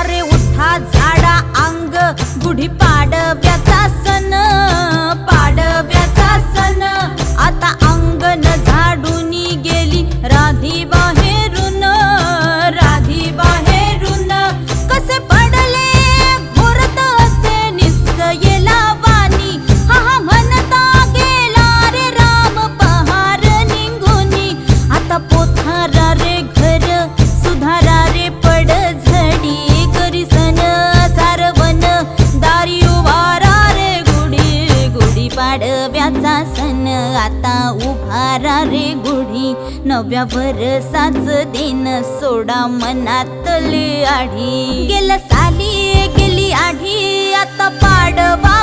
अरे उठा झाडा अंग गुढी पाडव्याचा सण, पाडव्याचा सण. आता अंगण झाडून गेली राधी बाहेरून, राधी बाहेरून. कसे पडले घोरत असे निस्सयेला वाणी, हा हा म्हणता गेला रे राम पहार निघूनी. आता पोथारा रे घर सुधारा रे पड झडी, करी सन सारवन दारी उभारा रे गुढी, गुढी पाडव्याचा सण. आता उभारा रे गुढी नव्या वर्षाच दिन, सोडा मनातली आढी. गेल्या साली गेली आढी आता पाडवा